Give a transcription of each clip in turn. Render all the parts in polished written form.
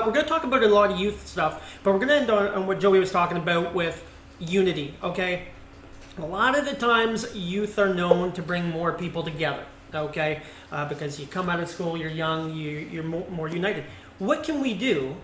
we're going to talk about a lot of youth stuff, but we're going to end on what Joey was talking about with unity. Okay, a lot of the times youth are known to bring more people together. Okay, because you come out of school, you're young, you're more united. What can we do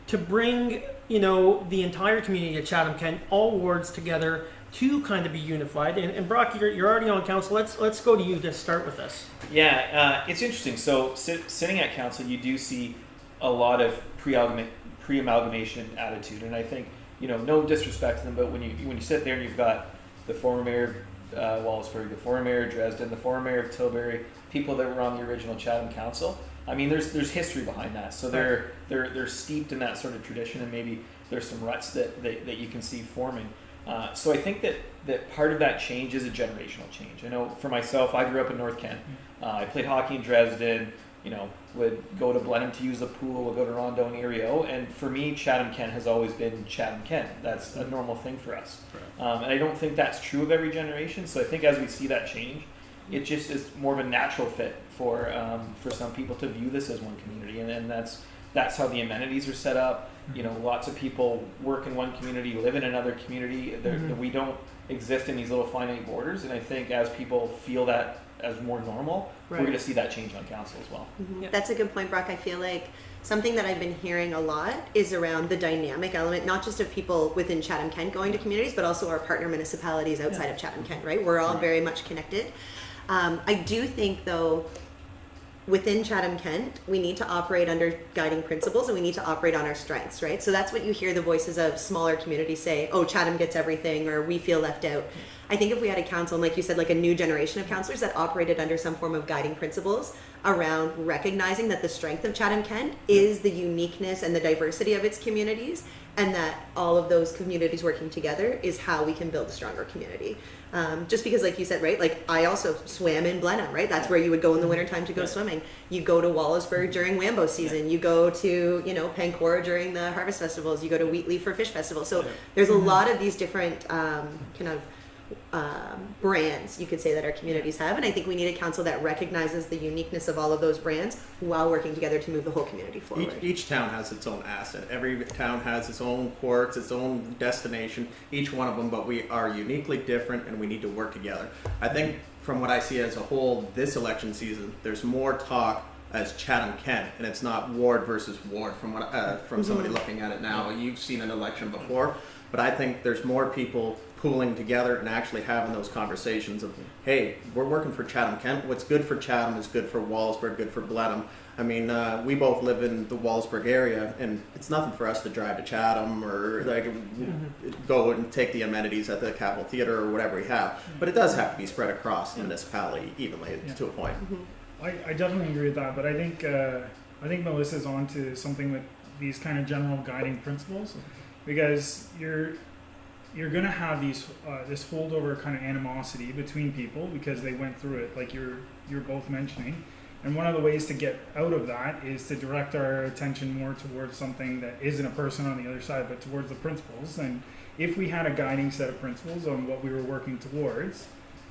to bring, the entire community of Chatham-Kent, all wards together to kind of be unified? And Brock, you're already on council. Let's go to you to start with this. Yeah, it's interesting. So sitting at council, you do see a lot of pre-amalgamation attitude, and I think no disrespect to them, but when you sit there and you've got the former mayor Wallaceburg, the former mayor of Dresden, the former mayor of Tilbury, people that were on the original Chatham Council. I mean, there's history behind that, so they're steeped in that sort of tradition, and maybe there's some ruts that you can see forming. So I think that part of that change is a generational change. I know for myself, I grew up in North Kent. I played hockey in Dresden. Would go to Blenheim to use the pool. Would go to Rondeau and Erio. And for me, Chatham-Kent has always been Chatham-Kent. That's a normal thing for us. Right. And I don't think that's true of every generation. So I think as we see that change, it just is more of a natural fit for some people to view this as one community, and that's how the amenities are set up. Lots of people work in one community, live in another community. We don't exist in these little finite borders, and I think as people feel that as more normal, we're going to see that change on council as well. Mm-hmm. Yeah. That's a good point, Brock. I feel like something that I've been hearing a lot is around the dynamic element, not just of people within Chatham-Kent going to communities, but also our partner municipalities outside of Chatham-Kent, right? We're all very much connected. I do think, though, within Chatham-Kent, we need to operate under guiding principles, and we need to operate on our strengths, right? So that's what you hear the voices of smaller communities say, oh, Chatham gets everything, or we feel left out. I think if we had a council, and like you said, like a new generation of councillors that operated under some form of guiding principles around recognizing that the strength of Chatham-Kent is the uniqueness and the diversity of its communities, and that all of those communities working together is how we can build a stronger community. Just because, like you said, right, like I also swam in Blenheim, right? That's where you would go in the wintertime to go swimming. You go to Wallaceburg during Wambo season. You go to, Pancora during the harvest festivals. You go to Wheatley for fish festivals. So there's a lot of these different brands, you could say, that our communities have, and I think we need a council that recognizes the uniqueness of all of those brands while working together to move the whole community forward. Each town has its own asset. Every town has its own quirks, its own destination, each one of them, but we are uniquely different and we need to work together. I think from what I see as a whole this election season, there's more talk as Chatham-Kent, and it's not ward versus ward from somebody looking at it now. You've seen an election before, but I think there's more people pooling together and actually having those conversations of, hey, we're working for Chatham-Kent. What's good for Chatham is good for Wallaceburg, good for Blenheim. I mean, we both live in the Wallaceburg area, and it's nothing for us to drive to Chatham or go and take the amenities at the Capitol Theatre or whatever we have. But it does have to be spread across the municipality evenly to a point. I definitely agree with that, but I think Melissa's on to something with these kind of general guiding principles, because you're going to have this holdover kind of animosity between people because they went through it, like you're both mentioning. And one of the ways to get out of that is to direct our attention more towards something that isn't a person on the other side, but towards the principles. And if we had a guiding set of principles on what we were working towards,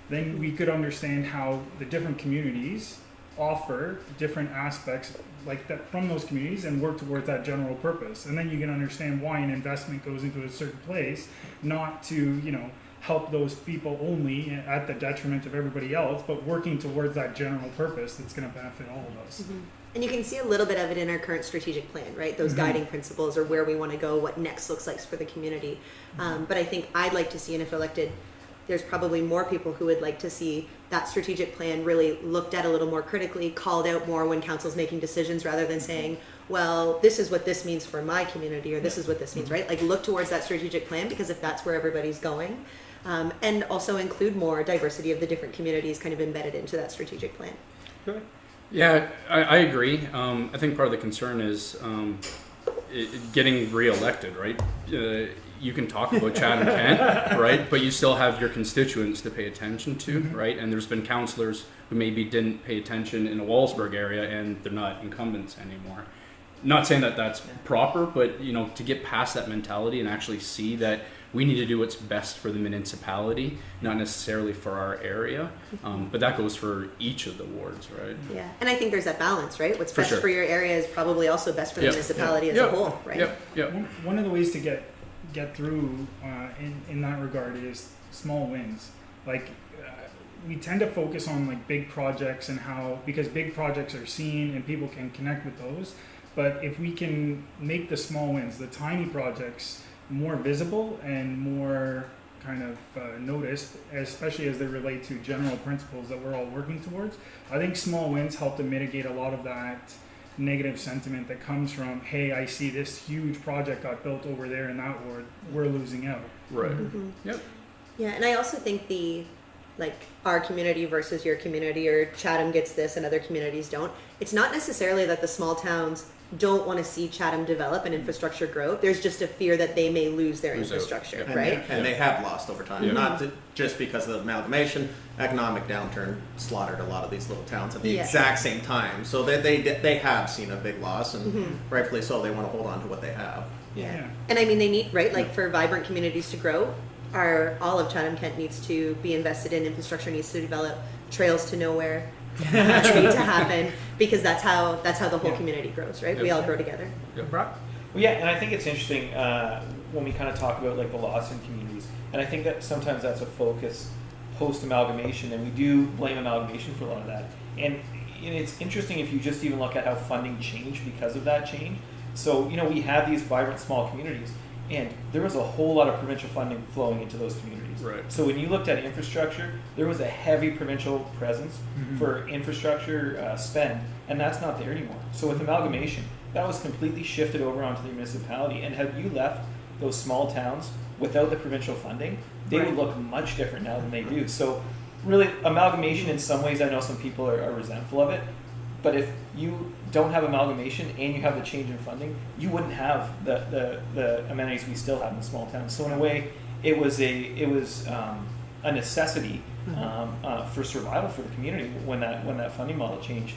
then we could understand how the different communities offer different aspects like that from those communities and work towards that general purpose. And then you can understand why an investment goes into a certain place, not to, help those people only at the detriment of everybody else, but working towards that general purpose that's going to benefit all of us. And you can see a little bit of it in our current strategic plan, right? Those guiding principles, or where we want to go, what next looks like for the community. But I think I'd like to see, and if elected, there's probably more people who would like to see that strategic plan really looked at a little more critically, called out more when council's making decisions, rather than saying, well, this is what this means for my community, or this is what this means, right? Like, look towards that strategic plan, because if that's where everybody's going, and also include more diversity of the different communities kind of embedded into that strategic plan. Yeah, I agree. I think part of the concern is getting reelected, right? You can talk about Chatham-Kent, right? But you still have your constituents to pay attention to, right? And there's been councillors who maybe didn't pay attention in the Wallaceburg area, and they're not incumbents anymore. Not saying that that's proper, but to get past that mentality and actually see that we need to do what's best for the municipality, not necessarily for our area. But that goes for each of the wards, right? Yeah, and I think there's that balance, right? What's For best sure. for your area is probably also best for the Yep. municipality as Yep. a whole, right? Yep. One of the ways to get through in that regard is small wins. Like we tend to focus on like big projects and how, because big projects are seen and people can connect with those. But if we can make the small wins, the tiny projects, more visible and more kind of noticed, especially as they relate to general principles that we're all working towards, I think small wins help to mitigate a lot of that negative sentiment that comes from, hey, I see this huge project got built over there in that ward, we're losing out. Right. Mhm. Yep. Yeah, and I also think our community versus your community, or Chatham gets this and other communities don't. It's not necessarily that the small towns don't want to see Chatham develop and infrastructure grow. There's just a fear that they may lose their Lose out. infrastructure, Yeah. right? And they have lost over time, Yeah. not just because of the amalgamation. Economic downturn slaughtered a lot of these little towns at the Yeah. exact same time. So they have seen a big loss, and Mhm. rightfully so. They want to hold on to what they have. Yeah. And I mean, they need, right, like for vibrant communities to grow, all of Chatham Kent needs to be invested in, infrastructure needs to develop, trails to nowhere need to happen, because that's how the whole Yeah. community grows, right? We Yeah. all grow together. Brock? Well, yeah, and I think it's interesting when we kind of talk about like the loss in communities, and I think that sometimes that's a focus post amalgamation, and we do blame amalgamation for a lot of that. And it's interesting if you just even look at how funding changed because of that change. So we had these vibrant small communities, and there was a whole lot of provincial funding flowing into those communities. Right. So when you looked at infrastructure, there was a heavy provincial presence for infrastructure spend, and that's not there anymore. So with amalgamation, that was completely shifted over onto the municipality. And had you left those small towns without the provincial funding, they would look much different now than they do. So really, amalgamation in some ways, I know some people are resentful of it, but if you don't have amalgamation and you have the change in funding, you wouldn't have the amenities we still have in small towns. So in a way, it was a necessity for survival for the community when that funding model changed.